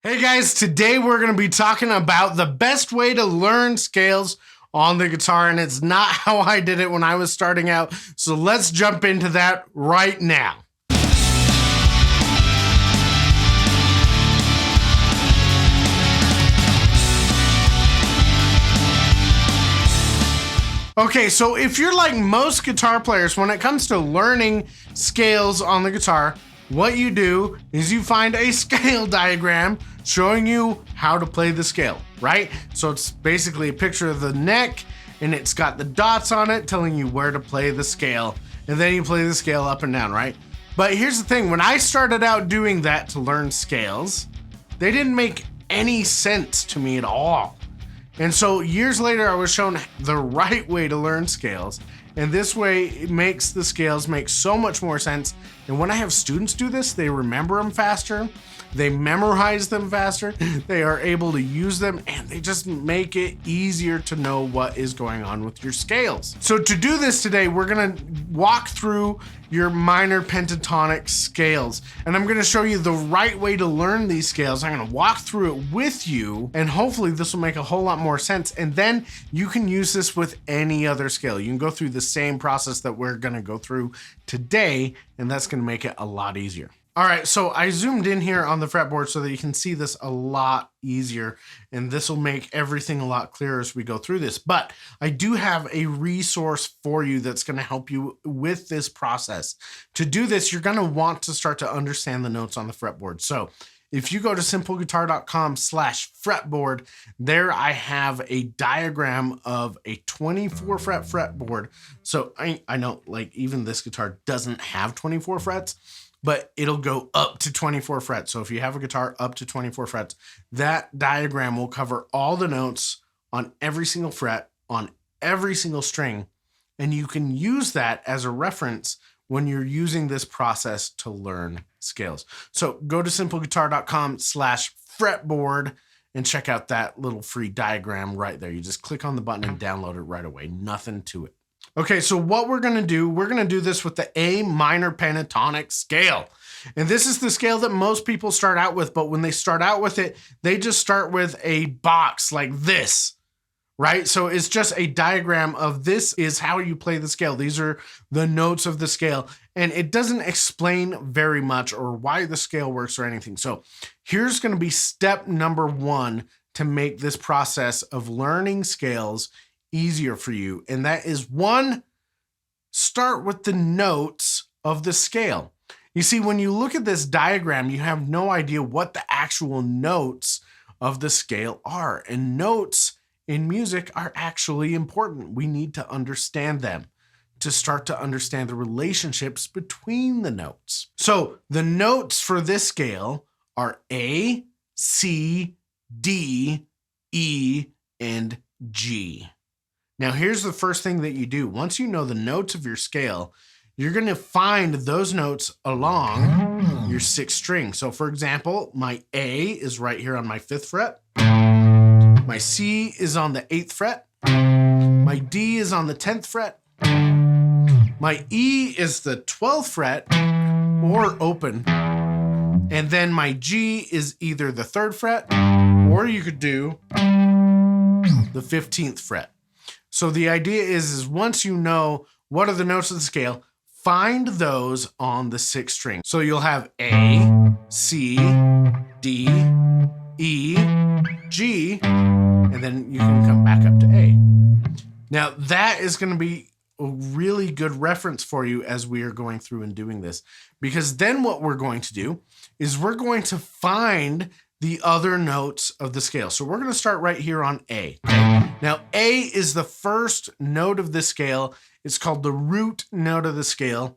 Hey guys, today we're going to be talking about the best way to learn scales on the guitar, and it's not how I did it when I was starting out. So let's jump into that right now. Okay, so if you're like most guitar players, when it comes to learning scales on the guitar, what you do is you find a scale diagram showing you how to play the scale, right? So it's basically a picture of the neck and it's got the dots on it telling you where to play the scale. And then you play the scale up and down, right? But here's the thing, when I started out doing that to learn scales, they didn't make any sense to me at all. And so years later, I was shown the right way to learn scales. And this way, it makes the scales make so much more sense. And when I have students do this, they remember them faster, they memorize them faster, they are able to use them, and they just make it easier to know what is going on with your scales. So to do this today, we're gonna walk through your minor pentatonic scales. And I'm gonna show you the right way to learn these scales. I'm gonna walk through it with you, and hopefully this will make a whole lot more sense. And then you can use this with any other scale. You can go through the same process that we're gonna go through today, and that's gonna make it a lot easier. All right, so I zoomed in here on the fretboard so that you can see this a lot easier, and this will make everything a lot clearer as we go through this. But I do have a resource for you that's gonna help you with this process. To do this, you're gonna want to start to understand the notes on the fretboard. So if you go to simpleguitar.com/fretboard, there I have a diagram of a 24 fret fretboard. So I know, like, even this guitar doesn't have 24 frets, but it'll go up to 24 frets. So if you have a guitar up to 24 frets, that diagram will cover all the notes on every single fret, on every single string, and you can use that as a reference when you're using this process to learn scales. So go to simpleguitar.com/fretboard and check out that little free diagram right there. You just click on the button and download it right away. Nothing to it. Okay, so what we're gonna do this with the A minor pentatonic scale. And this is the scale that most people start out with, but when they start out with it, they just start with a box like this, right? So it's just a diagram of this is how you play the scale. These are the notes of the scale, and it doesn't explain very much or why the scale works or anything. So here's gonna be step number one to make this process of learning scales easier for you. And that is one, start with the notes of the scale. You see, when you look at this diagram, you have no idea what the actual notes of the scale are. And notes in music are actually important. We need to understand them to start to understand the relationships between the notes. So the notes for this scale are A, C, D, E, and G. Now, here's the first thing that you do. Once you know the notes of your scale, you're going to find those notes along your sixth string. So, for example, my A is right here on my 5th fret. My C is on the 8th fret. My D is on the 10th fret. My E is the 12th fret or open. And then my G is either the 3rd fret or you could do the 15th fret. So the idea is once you know what are the notes of the scale, find those on the 6th string. So you'll have A, C, D, E, G, and then you can come back up to A. Now that is going to be a really good reference for you as we are going through and doing this, because then what we're going to do is we're going to find the other notes of the scale. So we're going to start right here on A. Okay? Now, A is the first note of the scale. It's called the root note of the scale.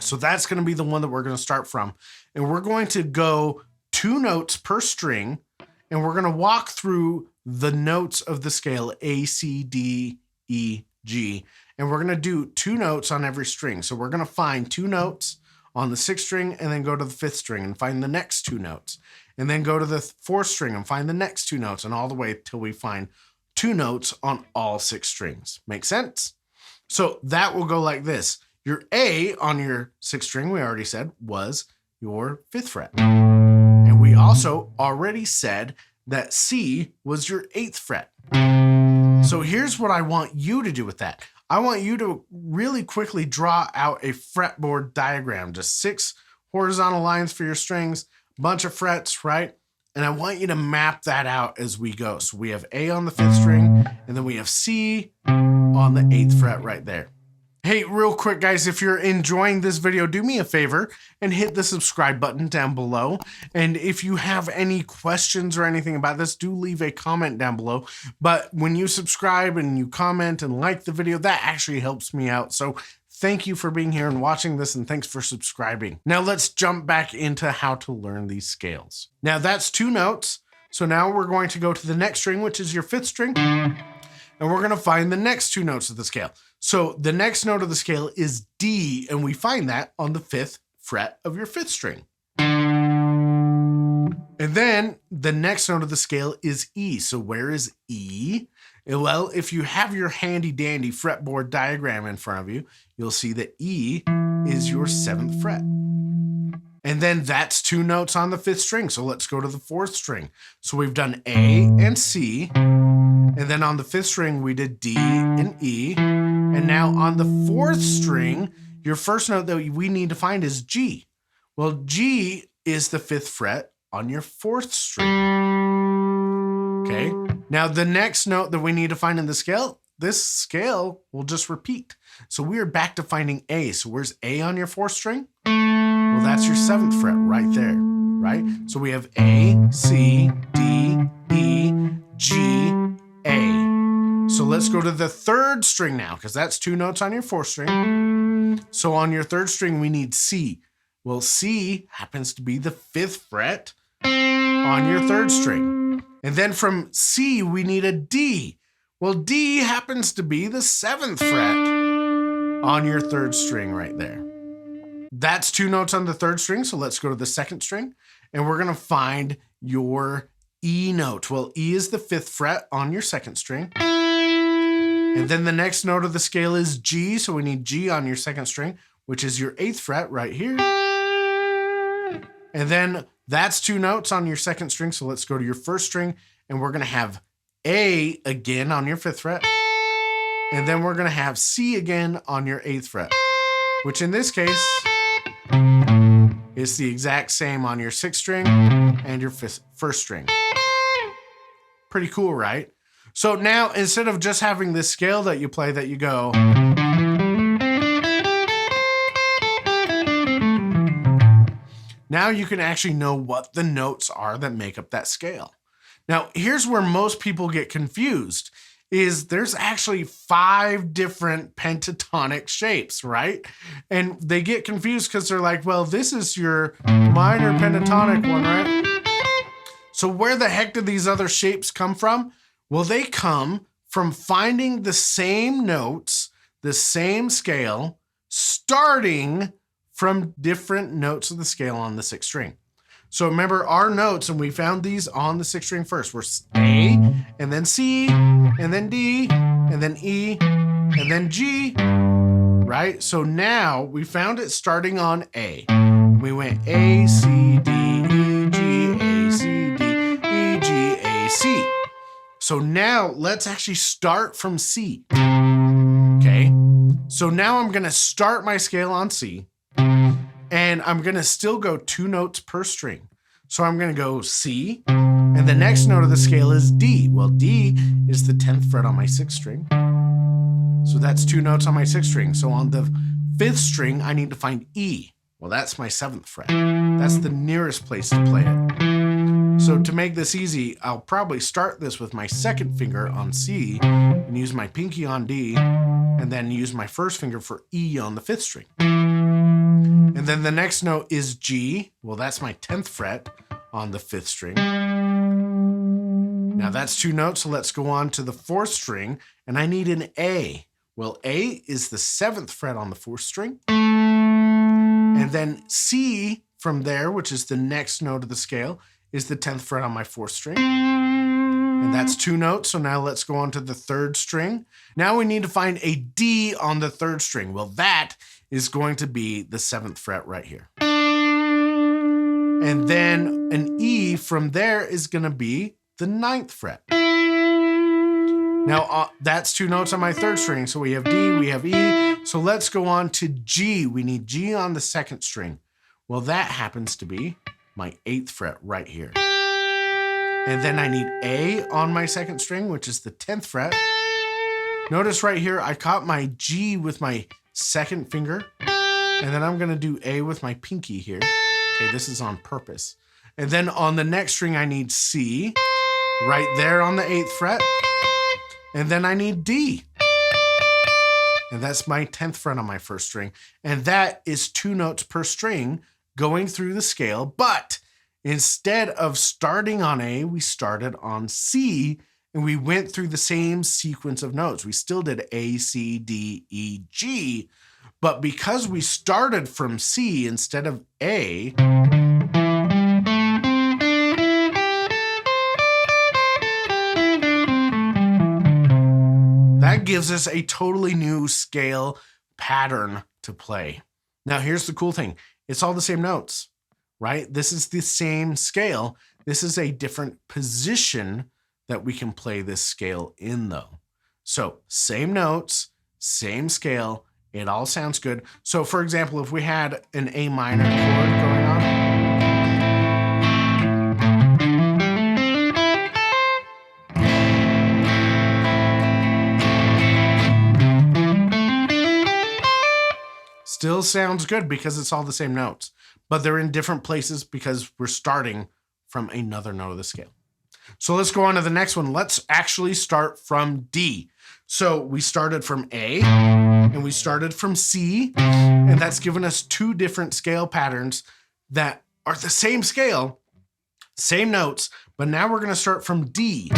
So that's going to be the one that we're going to start from. And we're going to go 2 notes per string, and we're going to walk through the notes of the scale A, C, D, E, G. And we're going to do 2 notes on every string. So we're going to find 2 notes on the 6th string and then go to the 5th string and find the next 2 notes. And then go to the 4th string and find the next 2 notes, and all the way till we find 2 notes on all 6 strings. Make sense? So that will go like this. Your A on your 6th string, we already said, was your 5th fret. And we also already said that C was your 8th fret. So here's what I want you to do with that. I want you to really quickly draw out a fretboard diagram, just 6 horizontal lines for your strings, bunch of frets, right? And I want you to map that out as we go. So we have A on the 5th string, and then we have C on the 8th fret right there. Hey, real quick, guys, if you're enjoying this video, do me a favor and hit the subscribe button down below. And if you have any questions or anything about this, do leave a comment down below. But when you subscribe and you comment and like the video, that actually helps me out. So thank you for being here and watching this, and thanks for subscribing. Now let's jump back into how to learn these scales. Now that's 2 notes. So now we're going to go to the next string, which is your 5th string, and we're going to find the next 2 notes of the scale. So the next note of the scale is D, and we find that on the 5th fret of your 5th string. And then the next note of the scale is E. So where is E? Well, if you have your handy dandy fretboard diagram in front of you, you'll see that E is your 7th fret. And then that's 2 notes on the 5th string. So let's go to the 4th string. So we've done A and C. And then on the 5th string, we did D and E. And now on the 4th string, your first note that we need to find is G. Well, G is the 5th fret on your 4th string. Okay. Now the next note that we need to find in the scale, this scale will just repeat. So we are back to finding A. So where's A on your 4th string? Well, that's your 7th fret right there, right? So we have A, C, D, E, G, A. So let's go to the 3rd string now, because that's 2 notes on your 4th string. So on your 3rd string, we need C. Well, C happens to be the 5th fret on your 3rd string. And then from C, we need a D. Well, D happens to be the 7th fret on your 3rd string right there. That's 2 notes on the 3rd string. So let's go to the 2nd string, and we're going to find your E note. Well, E is the 5th fret on your 2nd string. And then the next note of the scale is G. So we need G on your 2nd string, which is your 8th fret right here. And then that's 2 notes on your 2nd string. So let's go to your 1st string, and we're going to have A again on your 5th fret. And then we're going to have C again on your 8th fret, which in this case is the exact same on your 6th string and your 1st string. Pretty cool, right? So now, instead of just having this scale that you play that you go, now you can actually know what the notes are that make up that scale. Now, here's where most people get confused, is there's actually 5 different pentatonic shapes, right? And they get confused because they're like, well, this is your minor pentatonic one, right? So where the heck did these other shapes come from? Well, they come from finding the same notes, the same scale, starting from different notes of the scale on the 6th string. So remember our notes, and we found these on the 6th string first, were A, and then C, and then D, and then E, and then G, right? So now we found it starting on A. We went A, C, D, E, G, A, C, D, E, G, A, C. So now let's actually start from C. Okay. So now I'm going to start my scale on C, and I'm going to still go 2 notes per string. So I'm going to go C, and the next note of the scale is D. Well, D is the 10th fret on my 6th string. So that's 2 notes on my 6th string. So on the 5th string, I need to find E. Well, that's my 7th fret. That's the nearest place to play it. So to make this easy, I'll probably start this with my 2nd finger on C and use my pinky on D, and then use my 1st finger for E on the 5th string. And then the next note is G. Well, that's my 10th fret on the 5th string. Now that's 2 notes, so let's go on to the 4th string, and I need an A. Well, A is the 7th fret on the 4th string. And then C from there, which is the next note of the scale, is the 10th fret on my 4th string. And that's 2 notes, so now let's go on to the 3rd string. Now we need to find a D on the 3rd string. Well, that is going to be the 7th fret right here. And then an E from there is going to be the 9th fret. Now, that's 2 notes on my 3rd string. So we have D, we have E. So let's go on to G. We need G on the 2nd string. Well, that happens to be my 8th fret right here. And then I need A on my 2nd string, which is the 10th fret. Notice right here, I caught my G with my 2nd finger. And then I'm going to do A with my pinky here. Okay, this is on purpose. And then on the next string, I need C right there on the 8th fret. And then I need D. And that's my 10th fret on my 1st string. And that is 2 notes per string going through the scale. But instead of starting on A, we started on C, and we went through the same sequence of notes. We still did A, C, D, E, G. But because we started from C instead of A, that gives us a totally new scale pattern to play. Now, here's the cool thing. It's all the same notes, right? This is the same scale. This is a different position that we can play this scale in, though. So, same notes, same scale. It all sounds good. So, for example, if we had an A minor chord going on, still sounds good because it's all the same notes, but they're in different places because we're starting from another note of the scale. So let's go on to the next one. Let's actually start from D. So we started from A and we started from C, and that's given us 2 different scale patterns that are the same scale, same notes, but now we're going to start from D,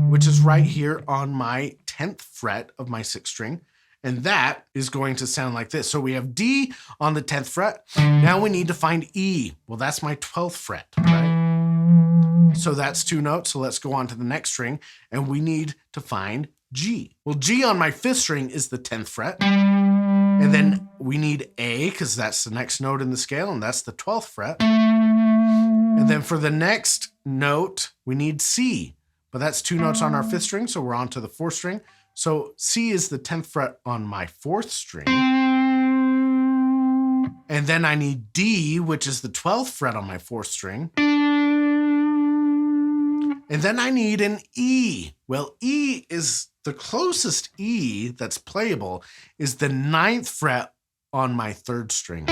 which is right here on my 10th fret of my 6th string. And that is going to sound like this. So we have D on the 10th fret. Now we need to find E. Well, that's my 12th fret, right? So that's 2 notes. So let's go on to the next string, and we need to find G. Well, G on my 5th string is the 10th fret. And then we need A, because that's the next note in the scale, and that's the 12th fret. And then for the next note, we need C. But that's 2 notes on our 5th string, so we're on to the 4th string. So C is the 10th fret on my 4th string. And then I need D, which is the 12th fret on my 4th string. And then I need an E. Well, E is the closest E that's playable is the 9th fret on my 3rd string.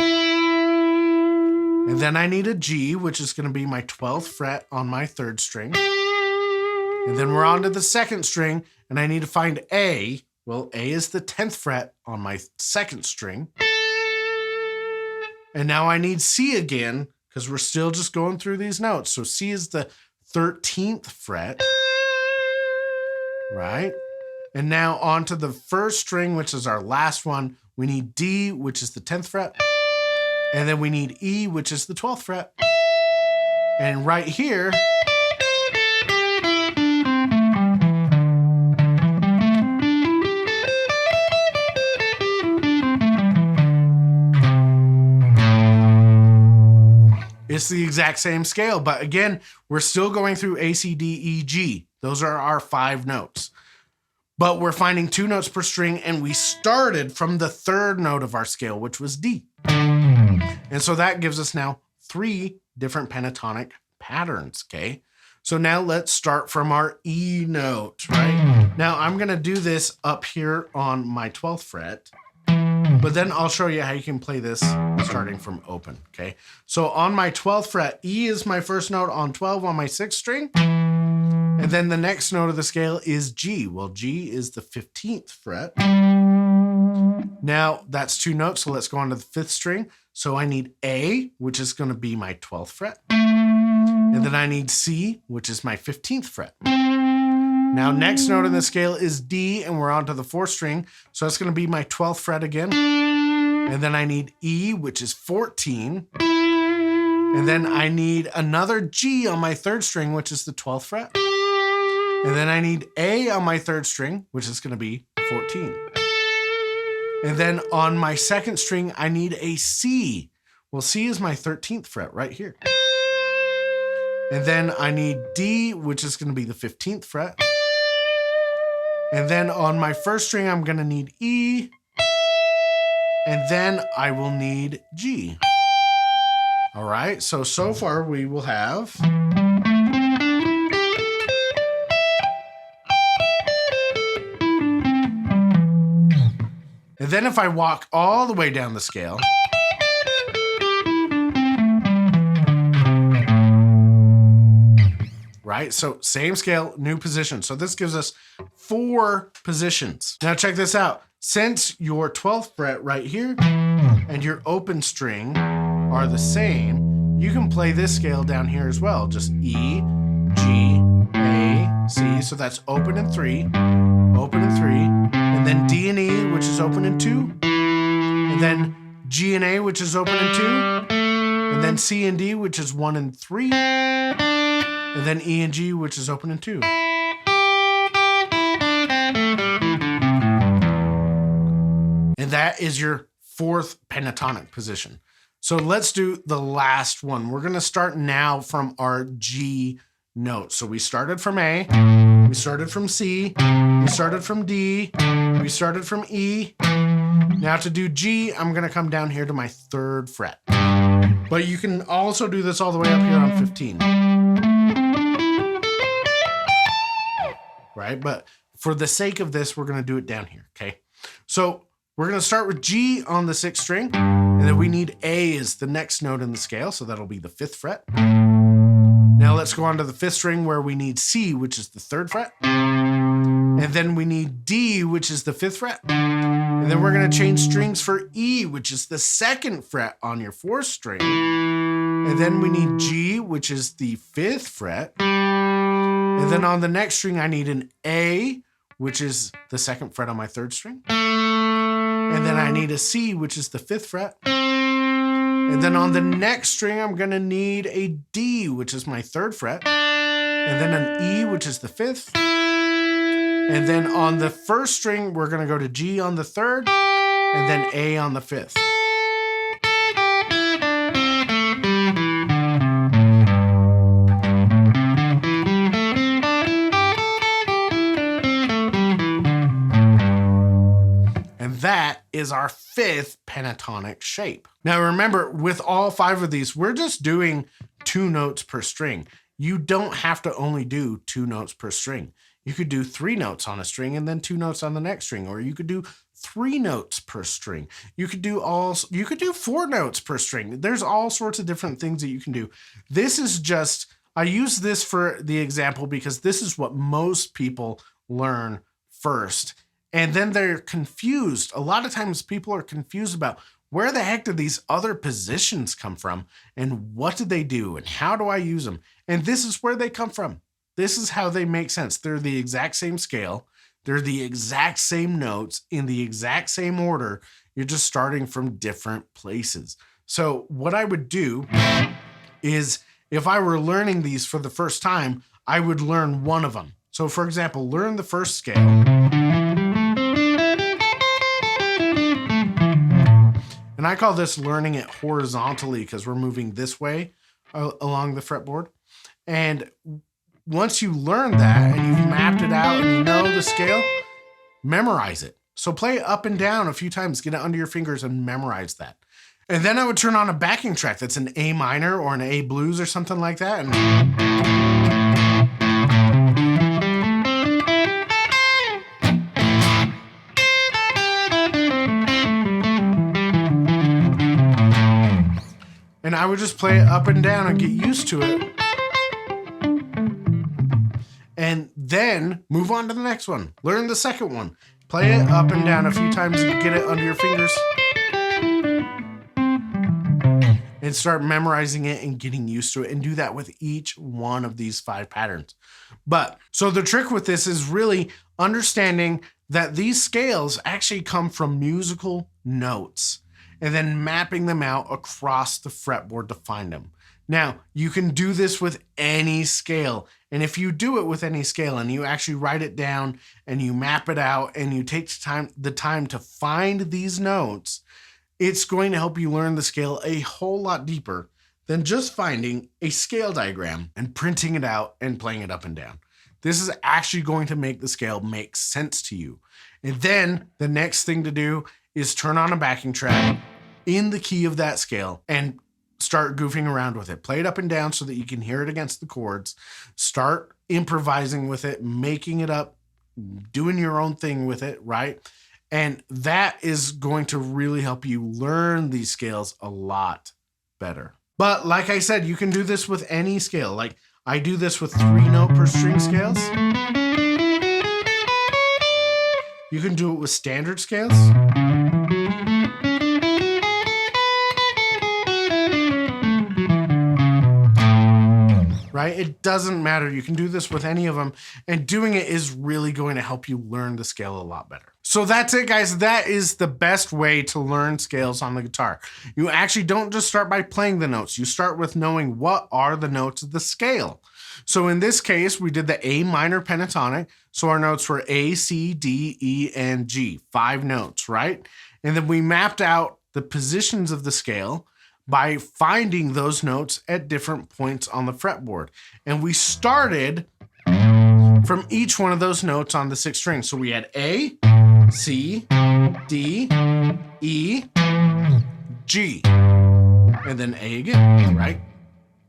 And then I need a G, which is going to be my 12th fret on my 3rd string. And then we're on to the 2nd string, and I need to find A. Well, A is the 10th fret on my 2nd string. And now I need C again, because we're still just going through these notes. So C is the 13th fret, right? And now on to the 1st string, which is our last one. We need D, which is the 10th fret. And then we need E, which is the 12th fret. And right here, it's the exact same scale, but again, we're still going through A, C, D, E, G. Those are our 5 notes. But we're finding 2 notes per string, and we started from the 3rd note of our scale, which was D. And so that gives us now 3 different pentatonic patterns, okay? So now let's start from our E note, right? Now I'm gonna do this up here on my 12th fret, but then I'll show you how you can play this starting from open, okay? So on my 12th fret, E is my first note on 12 on my 6th string. And then the next note of the scale is G. Well, G is the 15th fret. Now that's 2 notes, so let's go on to the 5th string. So I need A, which is gonna be my 12th fret. And then I need C, which is my 15th fret. Now next note in the scale is D, and we're on to the 4th string. So that's gonna be my 12th fret again. And then I need E, which is 14. And then I need another G on my 3rd string, which is the 12th fret. And then I need A on my 3rd string, which is gonna be 14. And then on my 2nd string, I need a C. Well, C is my 13th fret right here. And then I need D, which is going to be the 15th fret. And then on my first string, I'm going to need E. And then I will need G. All right, so far we will have... And then if I walk all the way down the scale... Right, so same scale, new position. So this gives us 4 positions. Now check this out. Since your 12th fret right here and your open string are the same, you can play this scale down here as well. Just E, G, A, C. So that's open in 3, open in 3, and then D and E, which is open in 2, and then G and A, which is open in 2, and then C and D, which is 1 and 3, and then E and G, which is open in 2. And that is your 4th pentatonic position. So let's do the last one. We're gonna start now from our G note. So we started from A, we started from C, we started from D, we started from E. Now to do G, I'm gonna come down here to my 3rd fret. But you can also do this all the way up here on 15. Right, but for the sake of this, we're gonna do it down here, okay? So we're gonna start with G on the 6th string, and then we need A as the next note in the scale, so that'll be the 5th fret. Now let's go on to the 5th string where we need C, which is the 3rd fret. And then we need D, which is the 5th fret. And then we're gonna change strings for E, which is the 2nd fret on your 4th string. And then we need G, which is the 5th fret. And then on the next string, I need an A, which is the 2nd fret on my 3rd string. And then I need a C, which is the 5th fret. And then on the next string, I'm gonna need a D, which is my 3rd fret. And then an E, which is the 5th. And then on the 1st string, we're gonna go to G on the 3rd, and then A on the 5th. That is our 5th pentatonic shape. Now remember, with all 5 of these, we're just doing 2 notes per string. You don't have to only do 2 notes per string. You could do 3 notes on a string and then 2 notes on the next string, or you could do 3 notes per string. You could do 4 notes per string. There's all sorts of different things that you can do. This is just, I use this for the example because this is what most people learn first. And then they're confused. A lot of times people are confused about where the heck did these other positions come from and what do they do and how do I use them? And this is where they come from. This is how they make sense. They're the exact same scale. They're the exact same notes in the exact same order. You're just starting from different places. So what I would do is if I were learning these for the first time, I would learn one of them. So for example, learn the first scale. And I call this learning it horizontally because we're moving this way along the fretboard. And once you learn that and you've mapped it out and you know the scale, memorize it. So play it up and down a few times, get it under your fingers and memorize that. And then I would turn on a backing track that's an A minor or an A blues or something like that. And I would just play it up and down and get used to it. And then move on to the next one. Learn the second one. Play it up and down a few times and get it under your fingers. And start memorizing it and getting used to it. And do that with each one of these 5 patterns. But so the trick with this is really understanding that these scales actually come from musical notes and then mapping them out across the fretboard to find them. Now, you can do this with any scale. And if you do it with any scale and you actually write it down and you map it out and you take the time to find these notes, it's going to help you learn the scale a whole lot deeper than just finding a scale diagram and printing it out and playing it up and down. This is actually going to make the scale make sense to you. And then the next thing to do is turn on a backing track in the key of that scale and start goofing around with it. Play it up and down so that you can hear it against the chords. Start improvising with it, making it up, doing your own thing with it, right? And that is going to really help you learn these scales a lot better. But like I said, you can do this with any scale. Like I do this with 3-note per string scales. You can do it with standard scales. Right? It doesn't matter. You can do this with any of them, and doing it is really going to help you learn the scale a lot better. So that's it, guys. That is the best way to learn scales on the guitar. You actually don't just start by playing the notes. You start with knowing what are the notes of the scale. So in this case, we did the A minor pentatonic. So our notes were A, C, D, E, and G. 5 notes, right? And then we mapped out the positions of the scale by finding those notes at different points on the fretboard. And we started from each one of those notes on the 6th string. So we had A, C, D, E, G, and then A again, right?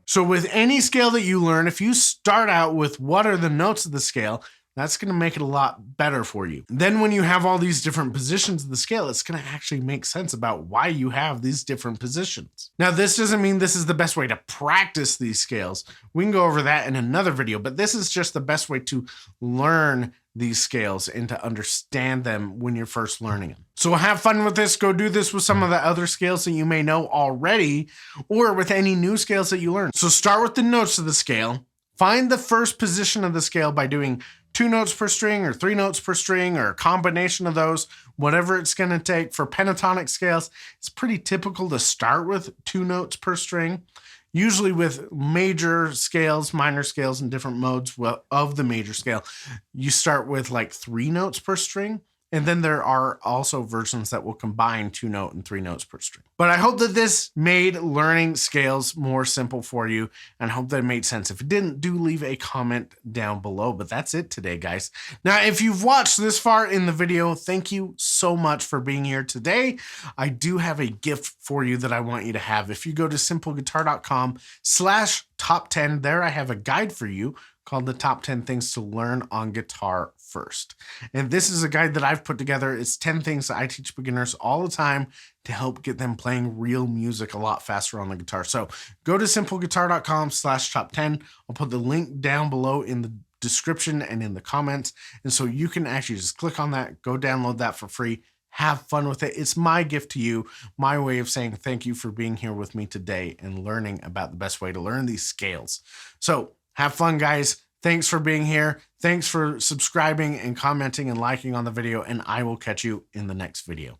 So with any scale that you learn, if you start out with what are the notes of the scale, that's going to make it a lot better for you. Then when you have all these different positions of the scale, it's going to actually make sense about why you have these different positions. Now, this doesn't mean this is the best way to practice these scales. We can go over that in another video, but this is just the best way to learn these scales and to understand them when you're first learning them. So have fun with this. Go do this with some of the other scales that you may know already, or with any new scales that you learn. So start with the notes of the scale. Find the first position of the scale by doing 2 notes per string or 3 notes per string or a combination of those, whatever it's going to take. For pentatonic scales, it's pretty typical to start with 2 notes per string. Usually with major scales, minor scales, and different modes of the major scale, you start with like 3 notes per string. And then there are also versions that will combine 2 note and 3 notes per string. But I hope that this made learning scales more simple for you, and I hope that it made sense. If it didn't, do leave a comment down below. But that's it today, guys. Now, if you've watched this far in the video, thank you so much for being here today. I do have a gift for you that I want you to have. If you go to simpleguitar.com/top10, there I have a guide for you called the Top 10 Things to Learn on Guitar First. And this is a guide that I've put together. It's 10 things that I teach beginners all the time to help get them playing real music a lot faster on the guitar. So go to simpleguitar.com/top10. I'll put the link down below in the description and in the comments. And so you can actually just click on that, go download that for free. Have fun with it. It's my gift to you, my way of saying thank you for being here with me today and learning about the best way to learn these scales. So have fun, guys. Thanks for being here. Thanks for subscribing and commenting and liking on the video, and I will catch you in the next video.